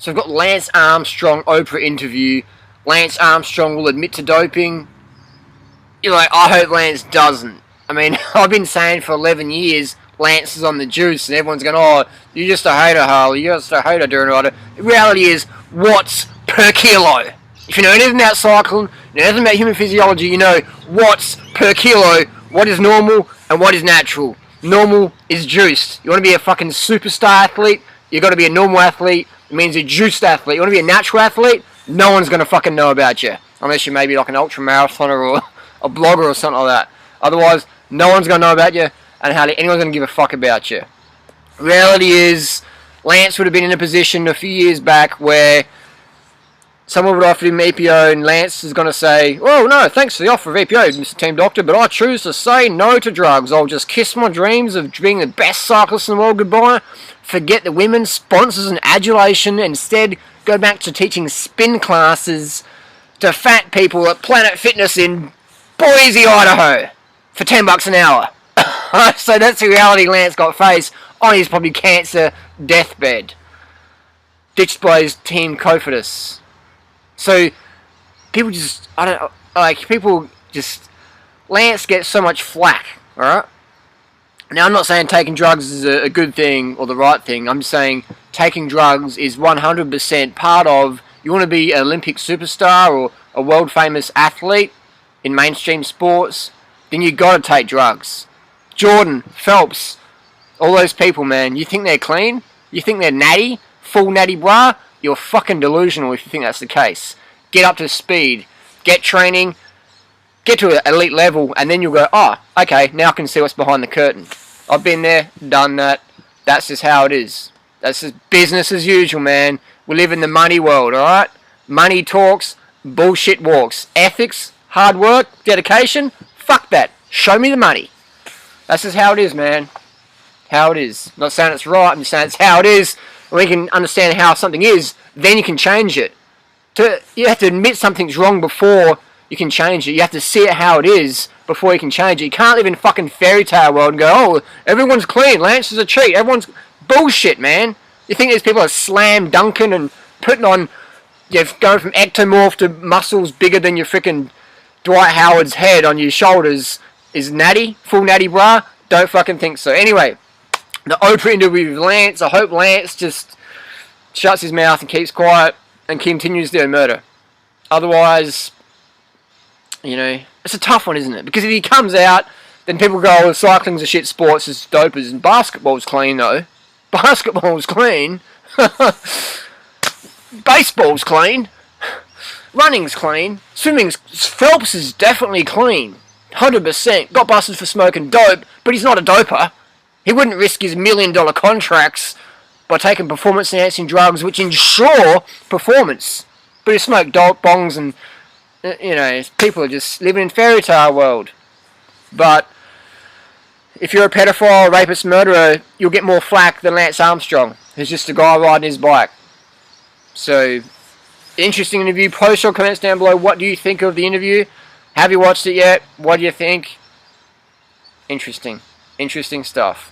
So we've got Lance Armstrong Oprah interview. Lance Armstrong will admit to doping. You're like, I hope Lance doesn't. I mean, I've been saying for 11 years, Lance is on the juice, and everyone's going, oh, you're just a hater, Harley. You're just a hater doing it. The reality is, watts per kilo. If you know anything about cycling, you know anything about human physiology, you know watts per kilo, what is normal and what is natural. Normal is juiced. You want to be a fucking superstar athlete, you got to be a normal athlete. It means a juiced athlete. You want to be a natural athlete, no one's going to fucking know about you. Unless you're maybe like an ultra marathoner or a blogger or something like that. Otherwise, no one's going to know about you, and hardly anyone's going to give a fuck about you. Reality is, Lance would have been in a position a few years back where someone would offer him EPO, and Lance is going to say, oh no, thanks for the offer of EPO, Mr. Team Doctor, but I choose to say no to drugs. I'll just kiss my dreams of being the best cyclist in the world goodbye, forget the women, sponsors and adulation, and instead go back to teaching spin classes to fat people at Planet Fitness in Boise, Idaho, for $10 an hour. So that's the reality Lance got faced on his probably cancer deathbed. Ditched by his team Cofidis. So people just, Lance gets so much flack, alright? Now I'm not saying taking drugs is a good thing or the right thing. I'm just saying taking drugs is 100% part of, you want to be an Olympic superstar or a world famous athlete in mainstream sports, then you got to take drugs. Jordan, Phelps, all those people, man, you think they're clean? You think they're natty? Full natty bra? You're fucking delusional if you think that's the case. Get up to speed, get training, get to an elite level, and then you'll go, oh, okay, now I can see what's behind the curtain. I've been there, done that. That's just how it is. That's just business as usual, man. We live in the money world, alright? Money talks, bullshit walks. Ethics, hard work, dedication, fuck that. Show me the money. That's just how it is, man. How it is. I'm not saying it's right, I'm just saying it's how it is. When you can understand how something is, then you can change it. You have to admit something's wrong before you can change it. You have to see it how it is before you can change it. You can't live in fucking fairy tale world and go, oh, everyone's clean, Lance is a cheat, everyone's bullshit, man. You think these people are slam dunking and putting on, going from ectomorph to muscles bigger than your freaking Dwight Howard's head on your shoulders is natty, full natty bra? Don't fucking think so. Anyway, the Oprah interview with Lance, I hope Lance just shuts his mouth and keeps quiet and continues their murder. Otherwise, it's a tough one, isn't it? Because if he comes out, then people go, oh, cycling's a shit sport, it's dopers, and basketball's clean, though. Basketball's clean. Baseball's clean. Running's clean. Phelps is definitely clean. 100%. Got busted for smoking dope, but he's not a doper. He wouldn't risk his $1 million contracts by taking performance-enhancing drugs which ensure performance. But he smoked dope bongs and, people are just living in fairy tale world. But if you're a pedophile, rapist, murderer, you'll get more flack than Lance Armstrong, who's just a guy riding his bike. So, interesting interview. Post your comments down below. What do you think of the interview? Have you watched it yet? What do you think? Interesting. Interesting stuff.